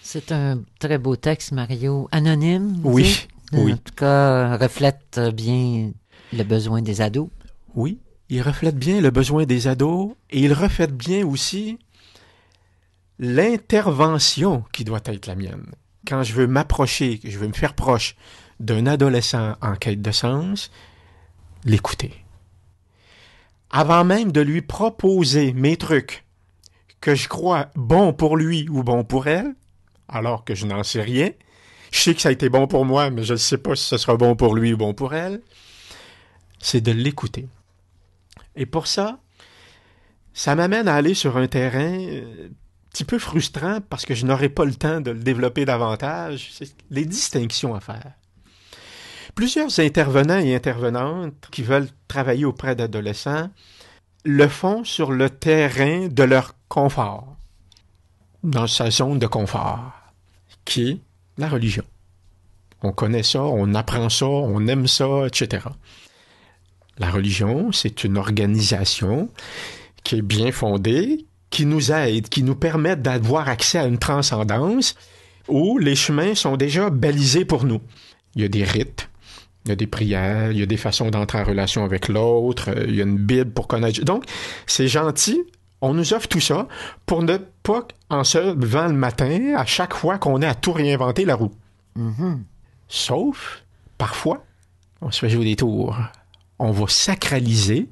[SPEAKER 2] C'est un très beau texte, Mario. Anonyme,
[SPEAKER 3] Oui,
[SPEAKER 2] dis?
[SPEAKER 3] oui.
[SPEAKER 2] En tout cas, reflète bien le besoin des ados.
[SPEAKER 3] Oui, il reflète bien le besoin des ados et il reflète bien aussi l'intervention qui doit être la mienne. Quand je veux m'approcher, que je veux me faire proche d'un adolescent en quête de sens, l'écouter. Avant même de lui proposer mes trucs que je crois bons pour lui ou bons pour elle, alors que je n'en sais rien, je sais que ça a été bon pour moi, mais je ne sais pas si ce sera bon pour lui ou bon pour elle, c'est de l'écouter. Et pour ça, ça m'amène à aller sur un terrain un petit peu frustrant parce que je n'aurai pas le temps de le développer davantage. C'est les distinctions à faire. Plusieurs intervenants et intervenantes qui veulent travailler auprès d'adolescents le font sur le terrain de leur confort, dans sa zone de confort, qui est la religion. On connaît ça, on apprend ça, on aime ça, etc. La religion, c'est une organisation qui est bien fondée, qui nous aide, qui nous permet d'avoir accès à une transcendance où les chemins sont déjà balisés pour nous. Il y a des rites, il y a des prières, il y a des façons d'entrer en relation avec l'autre, il y a une Bible pour connaître. Donc, c'est gentil, on nous offre tout ça pour ne pas en se levant le matin à chaque fois qu'on ait à tout réinventer la roue.
[SPEAKER 2] Mhm.
[SPEAKER 3] Sauf, parfois, on se fait jouer des tours. On va sacraliser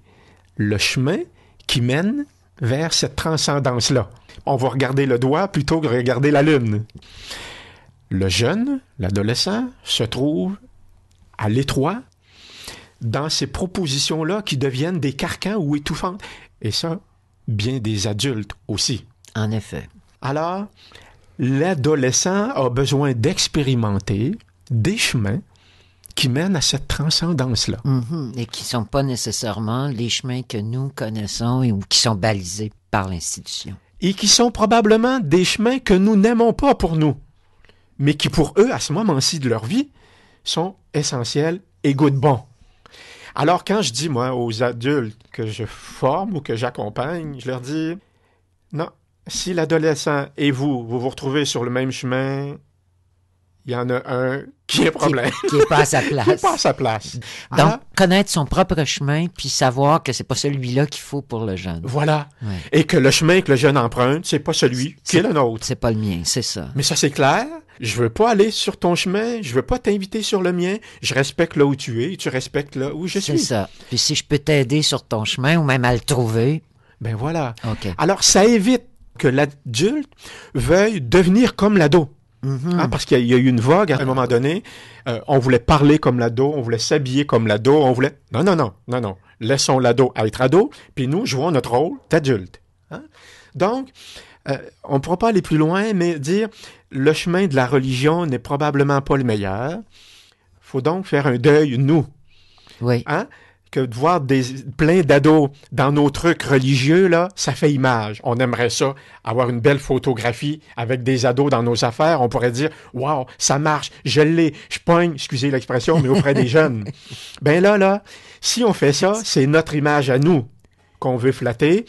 [SPEAKER 3] le chemin qui mène vers cette transcendance-là. On va regarder le doigt plutôt que regarder la lune. Le jeune, l'adolescent, se trouve à l'étroit dans ces propositions-là qui deviennent des carcans ou étouffantes. Et ça, bien des adultes aussi.
[SPEAKER 2] En effet.
[SPEAKER 3] Alors, l'adolescent a besoin d'expérimenter des chemins qui mènent à cette transcendance-là.
[SPEAKER 2] Mhm. Et qui ne sont pas nécessairement les chemins que nous connaissons ou qui sont balisés par l'institution.
[SPEAKER 3] Et qui sont probablement des chemins que nous n'aimons pas pour nous, mais qui pour eux, à ce moment-ci de leur vie, sont essentiels et goûtent bon. Alors quand je dis, moi, aux adultes que je forme ou que j'accompagne, je leur dis, non, si l'adolescent et vous vous retrouvez sur le même chemin, il y en a un qui est problème.
[SPEAKER 2] Qui n'est pas à sa place.
[SPEAKER 3] Qui n'est pas à sa place.
[SPEAKER 2] Donc,
[SPEAKER 3] Alors,
[SPEAKER 2] connaître son propre chemin, puis savoir que c'est pas celui-là qu'il faut pour le jeune.
[SPEAKER 3] voilà.
[SPEAKER 2] Ouais.
[SPEAKER 3] Et que le chemin que le jeune emprunte, c'est pas celui qui est le nôtre.
[SPEAKER 2] C'est pas le mien, c'est ça.
[SPEAKER 3] Mais ça, c'est clair. Je veux pas aller sur ton chemin. Je veux pas t'inviter sur le mien. Je respecte là où tu es et tu respectes là où je suis.
[SPEAKER 2] C'est ça. Puis si je peux t'aider sur ton chemin ou même à le trouver.
[SPEAKER 3] Ben voilà.
[SPEAKER 2] OK.
[SPEAKER 3] Alors, ça évite que l'adulte veuille devenir comme l'ado.
[SPEAKER 2] Mhm.
[SPEAKER 3] Hein, parce qu'il y a eu une vague à un moment donné. On voulait parler comme l'ado, on voulait s'habiller comme l'ado, on voulait... Non. Laissons l'ado être ado, puis nous jouons notre rôle d'adulte. Hein? Donc, on ne pourra pas aller plus loin, mais dire le chemin de la religion n'est probablement pas le meilleur. Il faut donc faire un deuil, nous.
[SPEAKER 2] Oui.
[SPEAKER 3] Hein? Que de voir plein d'ados dans nos trucs religieux, là, ça fait image. On aimerait ça, avoir une belle photographie avec des ados dans nos affaires. On pourrait dire, wow, ça marche, je l'ai, je pogne, excusez l'expression, mais auprès des jeunes. Ben là, si on fait ça, c'est notre image à nous qu'on veut flatter.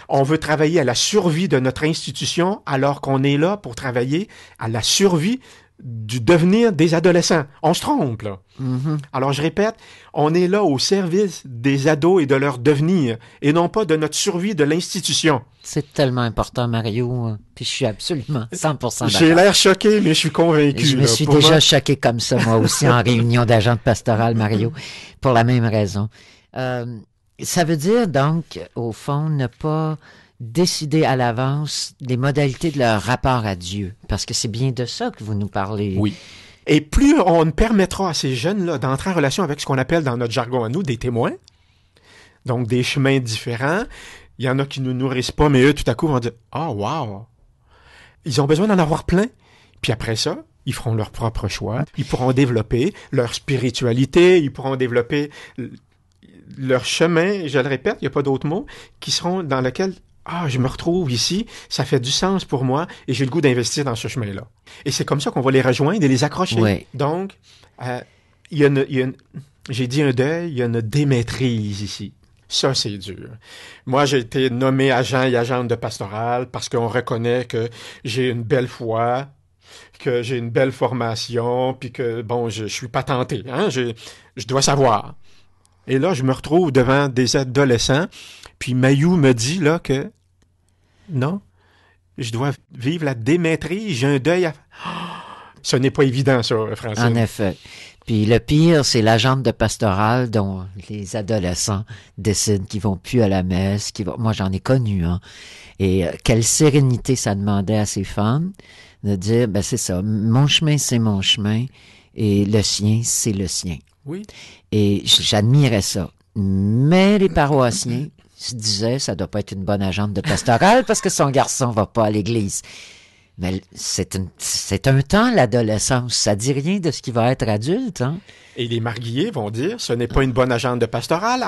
[SPEAKER 3] On veut travailler à la survie de notre institution alors qu'on est là pour travailler à la survie du devenir des adolescents. On se trompe, là.
[SPEAKER 2] Mhm.
[SPEAKER 3] Alors, je répète, on est là au service des ados et de leur devenir, et non pas de notre survie de l'institution.
[SPEAKER 2] C'est tellement important, Mario. Puis je suis absolument 100% d'accord.
[SPEAKER 3] J'ai l'air choqué, mais je suis convaincu.
[SPEAKER 2] Je me suis déjà choqué comme ça, moi aussi, en réunion d'agentes pastorales, Mario, pour la même raison. Ça veut dire, donc, au fond, ne pas décider à l'avance les modalités de leur rapport à Dieu. Parce que c'est bien de ça que vous nous parlez.
[SPEAKER 3] Oui. Et plus on permettra à ces jeunes-là d'entrer en relation avec ce qu'on appelle dans notre jargon à nous des témoins, donc des chemins différents, il y en a qui ne nous nourrissent pas, mais eux, tout à coup, vont dire « Ah, wow! » Ils ont besoin d'en avoir plein. Puis après ça, ils feront leur propre choix. Ils pourront développer leur spiritualité, ils pourront développer leur chemin, je le répète, il n'y a pas d'autres mots, qui seront dans lesquels je me retrouve ici, ça fait du sens pour moi et j'ai le goût d'investir dans ce chemin-là. Et c'est comme ça qu'on va les rejoindre et les accrocher.
[SPEAKER 2] Oui.
[SPEAKER 3] Donc, j'ai dit un deuil, il y a une démaîtrise ici. Ça, c'est dur. Moi, j'ai été nommé agent et agente de pastoral parce qu'on reconnaît que j'ai une belle foi, que j'ai une belle formation, puis que, bon, je suis pas tenté, hein, je dois savoir. Et là, je me retrouve devant des adolescents, puis Mayou me dit, là, que non, je dois vivre la démaîtrise, j'ai un deuil à... Ce n'est pas évident, ça, Francine.
[SPEAKER 2] En effet. Puis le pire, c'est l'agente de pastoral dont les adolescents décident qu'ils vont plus à la messe, moi j'en ai connu, hein. Et quelle sérénité ça demandait à ces femmes de dire, ben c'est ça, mon chemin c'est mon chemin et le sien c'est le sien.
[SPEAKER 3] Oui.
[SPEAKER 2] Et j'admirais ça. Mais les paroissiens se disaient, ça doit pas être une bonne agente de pastoral parce que son garçon va pas à l'église. Mais c'est un temps, l'adolescence. Ça dit rien de ce qui va être adulte, hein?
[SPEAKER 3] Et les marguilliers vont dire, ce n'est pas une bonne agente de pastoral,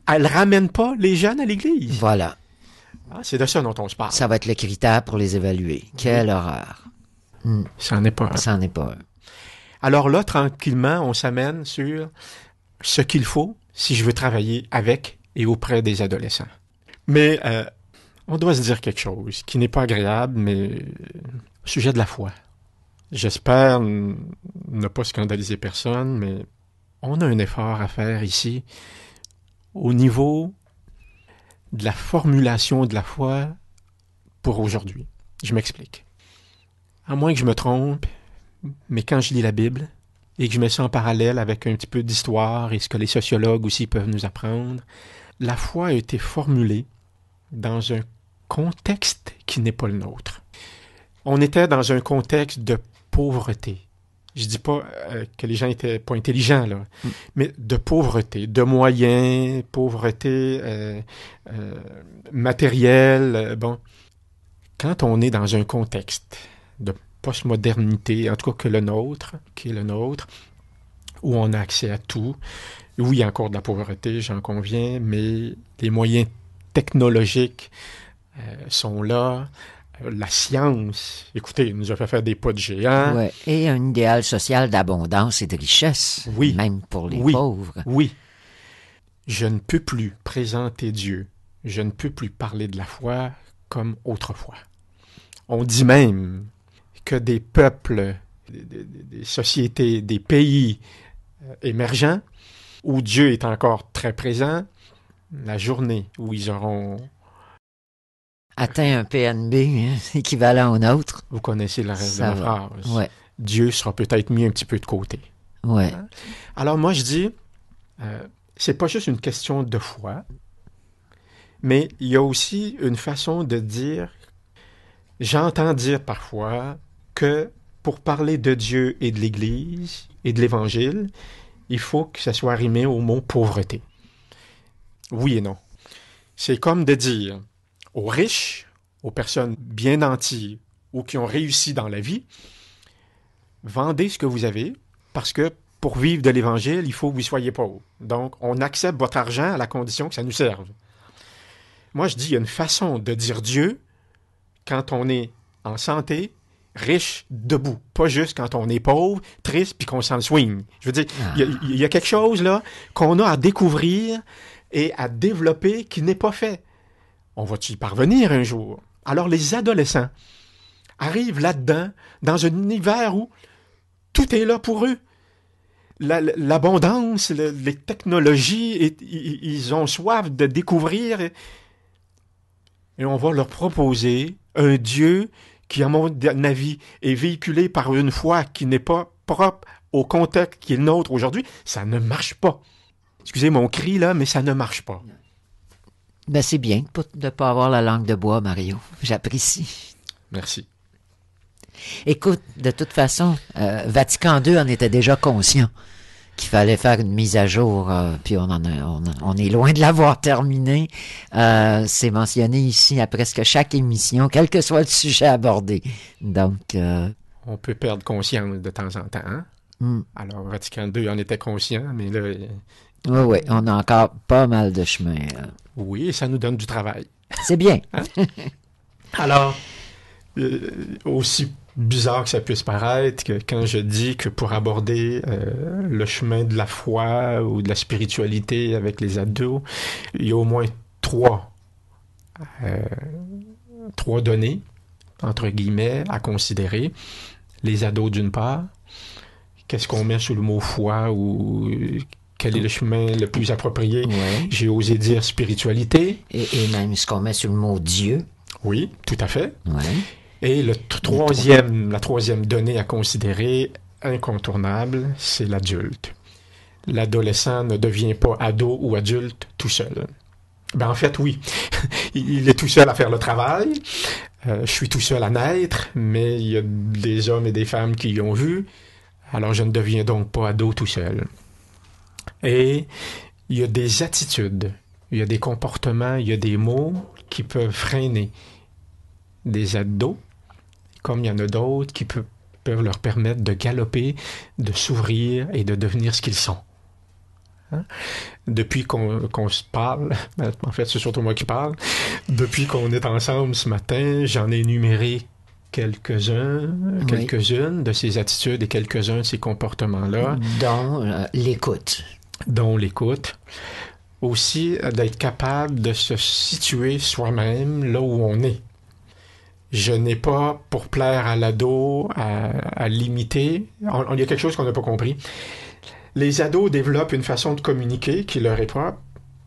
[SPEAKER 3] elle ramène pas les jeunes à l'église.
[SPEAKER 2] Voilà.
[SPEAKER 3] Ah, c'est de ça dont on se parle.
[SPEAKER 2] Ça va être le critère pour les évaluer. Quelle horreur.
[SPEAKER 3] Ça n'en est pas un.
[SPEAKER 2] Ça n'en est pas un.
[SPEAKER 3] Alors là, tranquillement, on s'amène sur ce qu'il faut si je veux travailler avec et auprès des adolescents. Mais on doit se dire quelque chose qui n'est pas agréable, mais au sujet de la foi. J'espère ne pas scandaliser personne, mais on a un effort à faire ici au niveau de la formulation de la foi pour aujourd'hui. Je m'explique. À moins que je me trompe, mais quand je lis la Bible et que je mets ça en parallèle avec un petit peu d'histoire et ce que les sociologues aussi peuvent nous apprendre, la foi a été formulée dans un contexte qui n'est pas le nôtre. On était dans un contexte de pauvreté. Je dis pas que les gens étaient pas intelligents, là, mais de pauvreté, de moyens, pauvreté matérielle. Bon, quand on est dans un contexte de postmodernité, en tout cas qui est le nôtre, où on a accès à tout, oui, il y a encore de la pauvreté, j'en conviens, mais les moyens technologiques sont là. La science, écoutez, nous a fait faire des pas de géant.
[SPEAKER 2] Ouais. Et un idéal social d'abondance et de richesse,
[SPEAKER 3] oui,
[SPEAKER 2] même pour les
[SPEAKER 3] oui,
[SPEAKER 2] pauvres.
[SPEAKER 3] Oui. Je ne peux plus présenter Dieu, je ne peux plus parler de la foi comme autrefois. On dit même que des peuples, des sociétés, des pays émergents, où Dieu est encore très présent, la journée où ils auront
[SPEAKER 2] atteint un PNB équivalent au nôtre.
[SPEAKER 3] Vous connaissez le reste de la phrase.
[SPEAKER 2] Ouais.
[SPEAKER 3] Dieu sera peut-être mis un petit peu de côté.
[SPEAKER 2] Ouais.
[SPEAKER 3] Hein? Alors moi je dis, c'est pas juste une question de foi, mais il y a aussi une façon de dire, j'entends dire parfois que pour parler de Dieu et de l'Église et de l'Évangile, il faut que ça soit rimé au mot pauvreté. Oui et non. C'est comme de dire aux riches, aux personnes bien nanties ou qui ont réussi dans la vie, vendez ce que vous avez parce que pour vivre de l'Évangile, il faut que vous soyez pauvres. Donc, on accepte votre argent à la condition que ça nous serve. Moi, je dis, il y a une façon de dire Dieu quand on est en santé, riche, debout. Pas juste quand on est pauvre, triste, puis qu'on s'en swing. Je veux dire, il y a quelque chose là qu'on a à découvrir et à développer qui n'est pas fait. On va-tu y parvenir un jour? Alors, les adolescents arrivent là-dedans, dans un univers où tout est là pour eux. L'abondance, les technologies, ils ont soif de découvrir. Et on va leur proposer un Dieu qui, à mon avis, est véhiculé par une foi qui n'est pas propre au contexte qui est le nôtre aujourd'hui. Ça ne marche pas. Excusez mon cri, là, mais ça ne marche pas.
[SPEAKER 2] Ben, c'est bien de ne pas avoir la langue de bois, Mario. J'apprécie.
[SPEAKER 3] Merci.
[SPEAKER 2] Écoute, de toute façon, Vatican II en était déjà conscient qu'il fallait faire une mise à jour, puis on est loin de l'avoir terminé. C'est mentionné ici à presque chaque émission, quel que soit le sujet abordé. Donc,
[SPEAKER 3] on peut perdre conscience de temps en temps. Hein? Alors, Vatican II en était conscient, mais là...
[SPEAKER 2] Oui, on a encore pas mal de chemin.
[SPEAKER 3] Oui, ça nous donne du travail.
[SPEAKER 2] C'est bien.
[SPEAKER 3] Hein? Alors, aussi bizarre que ça puisse paraître, que quand je dis que pour aborder le chemin de la foi ou de la spiritualité avec les ados, il y a au moins trois données, entre guillemets, à considérer. Les ados d'une part, qu'est-ce qu'on met sous le mot foi ou quel est le chemin le plus approprié?
[SPEAKER 2] Ouais.
[SPEAKER 3] J'ai osé dire spiritualité.
[SPEAKER 2] Et même ce qu'on met sur le mot Dieu.
[SPEAKER 3] Oui, tout à fait.
[SPEAKER 2] Ouais.
[SPEAKER 3] Et la troisième donnée à considérer, incontournable, c'est l'adulte. L'adolescent ne devient pas ado ou adulte tout seul. Ben en fait, oui. Il est tout seul à faire le travail. Je suis tout seul à naître, mais il y a des hommes et des femmes qui y ont vu. Alors je ne deviens donc pas ado tout seul. Et il y a des attitudes, il y a des comportements, il y a des mots qui peuvent freiner des ados, comme il y en a d'autres qui peuvent leur permettre de galoper, de s'ouvrir et de devenir ce qu'ils sont. Hein? Depuis qu'on se parle, en fait c'est surtout moi qui parle, depuis qu'on est ensemble ce matin, j'en ai énuméré quelques-unes de ces attitudes et quelques-uns de ces comportements-là. Dont l'écoute. Aussi, d'être capable de se situer soi-même là où on est. Je n'ai pas, pour plaire à l'ado, à l'imiter. Il y a quelque chose qu'on n'a pas compris. Les ados développent une façon de communiquer qui leur est propre.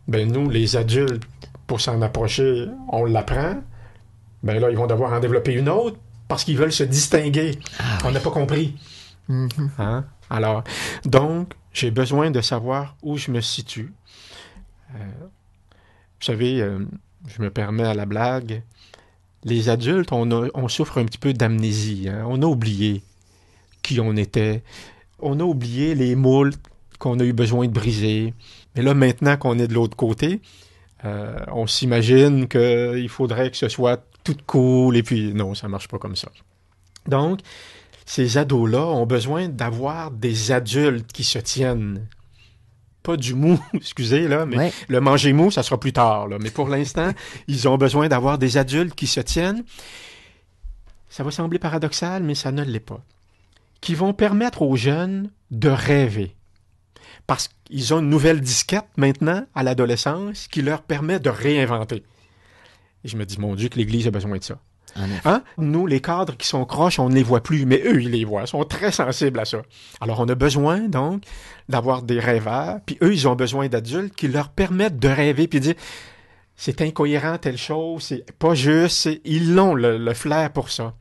[SPEAKER 3] Ben nous, les adultes, pour s'en approcher, on l'apprend. Ben là, ils vont devoir en développer une autre parce qu'ils veulent se distinguer. On n'a pas compris.
[SPEAKER 2] Mm-hmm.
[SPEAKER 3] Hein? Alors, donc, j'ai besoin de savoir où je me situe. Vous savez, je me permets à la blague, les adultes, on souffre un petit peu d'amnésie. Hein? On a oublié qui on était. On a oublié les moules qu'on a eu besoin de briser. Mais là, maintenant qu'on est de l'autre côté, on s'imagine qu'il faudrait que ce soit tout cool. Et puis, non, ça marche pas comme ça. Donc, ces ados-là ont besoin d'avoir des adultes qui se tiennent. Pas du mou, excusez, là, mais le manger mou, ça sera plus tard, là. Mais pour l'instant, ils ont besoin d'avoir des adultes qui se tiennent. Ça va sembler paradoxal, mais ça ne l'est pas. Qui vont permettre aux jeunes de rêver. Parce qu'ils ont une nouvelle disquette maintenant, à l'adolescence, qui leur permet de réinventer. Et je me dis, mon Dieu, que l'Église a besoin de ça. Hein? Nous, les cadres qui sont croches, on ne les voit plus, mais eux, ils les voient. Ils sont très sensibles à ça. Alors, on a besoin, donc, d'avoir des rêveurs, puis eux, ils ont besoin d'adultes qui leur permettent de rêver, puis de dire, c'est incohérent, telle chose, c'est pas juste, ils ont le flair pour ça.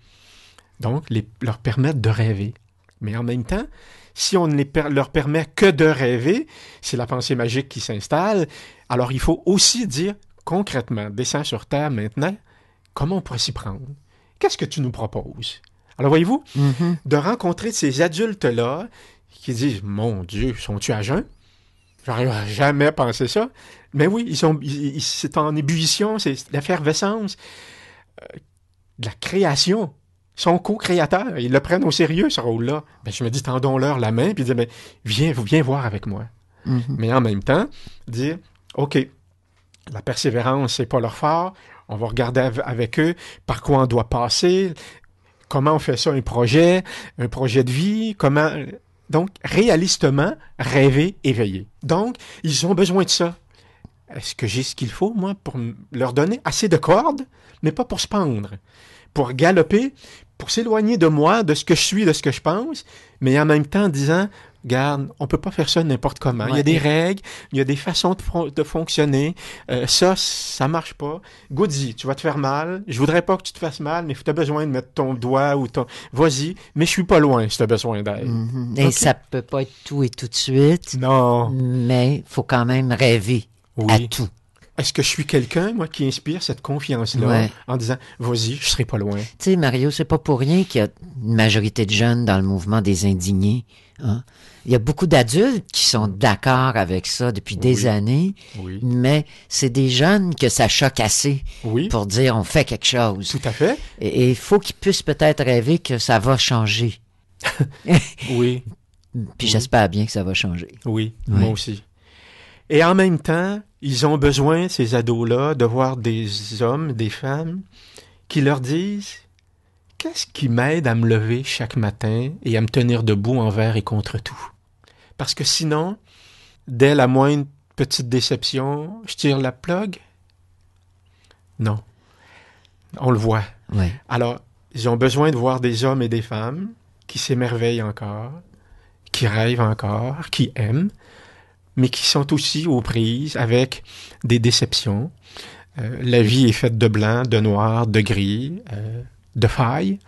[SPEAKER 3] Donc, leur permettre de rêver. Mais en même temps, si on ne leur permet que de rêver, c'est la pensée magique qui s'installe. Alors, il faut aussi dire, concrètement, descends sur terre maintenant, comment on pourrait s'y prendre? Qu'est-ce que tu nous proposes? Alors, voyez-vous, de rencontrer ces adultes-là qui disent, mon Dieu, sont-tu à jeun? J'aurais jamais pensé ça. Mais oui, c'est en ébullition, c'est l'effervescence, de la création. Ils sont co-créateurs, ils le prennent au sérieux, ce rôle-là. Ben, je me dis, tendons-leur la main, puis dire, ben, viens voir avec moi. Mais en même temps, dire, OK, la persévérance, c'est pas leur fort, on va regarder avec eux par quoi on doit passer, comment on fait ça, un projet de vie, comment... Donc, réalistement, rêver, éveiller. Donc, ils ont besoin de ça. Est-ce que j'ai ce qu'il faut, moi, pour leur donner assez de cordes, mais pas pour se pendre, pour galoper, pour s'éloigner de moi, de ce que je suis, de ce que je pense, mais en même temps en disant, regarde, on peut pas faire ça n'importe comment. Il y a des règles, il y a des façons de fonctionner. Ça marche pas. Goody, tu vas te faire mal. Je voudrais pas que tu te fasses mal, mais tu as besoin de mettre ton doigt ou ton... Vas-y, mais je suis pas loin si tu as besoin d'aide.
[SPEAKER 2] Et okay. Ça peut pas être tout et tout de suite.
[SPEAKER 3] Non.
[SPEAKER 2] Mais faut quand même rêver à tout.
[SPEAKER 3] Est-ce que je suis quelqu'un, moi, qui inspire cette confiance-là en disant, vas-y, je serai pas loin?
[SPEAKER 2] Tu sais, Mario, c'est pas pour rien qu'il y a une majorité de jeunes dans le mouvement des indignés. Hein? Il y a beaucoup d'adultes qui sont d'accord avec ça depuis des années, mais c'est des jeunes que ça choque assez pour dire on fait quelque chose.
[SPEAKER 3] Tout à fait.
[SPEAKER 2] Et il faut qu'ils puissent peut-être rêver que ça va changer.
[SPEAKER 3] Oui.
[SPEAKER 2] Puis j'espère bien que ça va changer.
[SPEAKER 3] Oui, moi aussi. Et en même temps, ils ont besoin, ces ados-là, de voir des hommes, des femmes, qui leur disent qu'est-ce qui m'aide à me lever chaque matin et à me tenir debout envers et contre tout? Parce que sinon, dès la moindre petite déception, je tire la plug? Non. On le voit.
[SPEAKER 2] Oui.
[SPEAKER 3] Alors, ils ont besoin de voir des hommes et des femmes qui s'émerveillent encore, qui rêvent encore, qui aiment, mais qui sont aussi aux prises avec des déceptions. La vie est faite de blanc, de noir, de gris, de failles,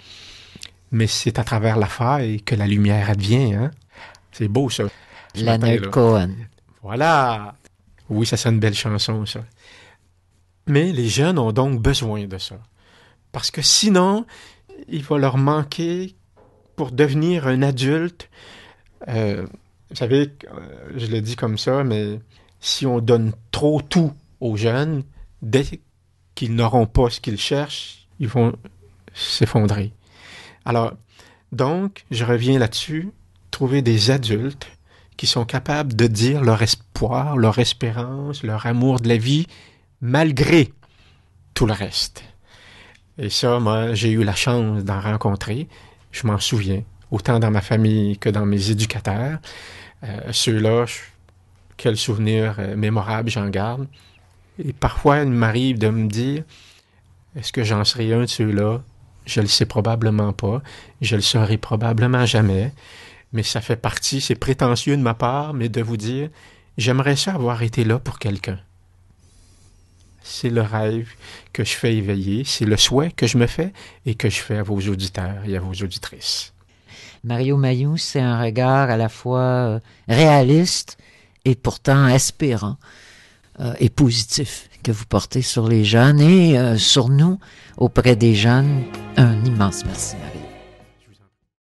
[SPEAKER 3] mais c'est à travers la faille que la lumière advient. Hein? C'est beau, ça.
[SPEAKER 2] Leonard Cohen.
[SPEAKER 3] Voilà. Oui, ça serait une belle chanson, ça. Mais les jeunes ont donc besoin de ça. Parce que sinon, il va leur manquer pour devenir un adulte. Vous savez, je le dis comme ça, mais si on donne trop tout aux jeunes, dès qu'ils n'auront pas ce qu'ils cherchent, ils vont s'effondrer. Alors, donc, je reviens là-dessus, trouver des adultes qui sont capables de dire leur espoir, leur espérance, leur amour de la vie, malgré tout le reste. Et ça, moi, j'ai eu la chance d'en rencontrer. Je m'en souviens, autant dans ma famille que dans mes éducateurs. Ceux-là, quel souvenir mémorable j'en garde. Et parfois, il m'arrive de me dire, est-ce que j'en serai un de ceux-là? Je le sais probablement pas. Je le saurai probablement jamais. Mais ça fait partie, c'est prétentieux de ma part, mais de vous dire, j'aimerais ça avoir été là pour quelqu'un. C'est le rêve que je fais éveiller, c'est le souhait que je me fais et que je fais à vos auditeurs et à vos auditrices.
[SPEAKER 2] Mario Mailloux, c'est un regard à la fois réaliste et pourtant espérant et positif que vous portez sur les jeunes et sur nous, auprès des jeunes. Un immense merci.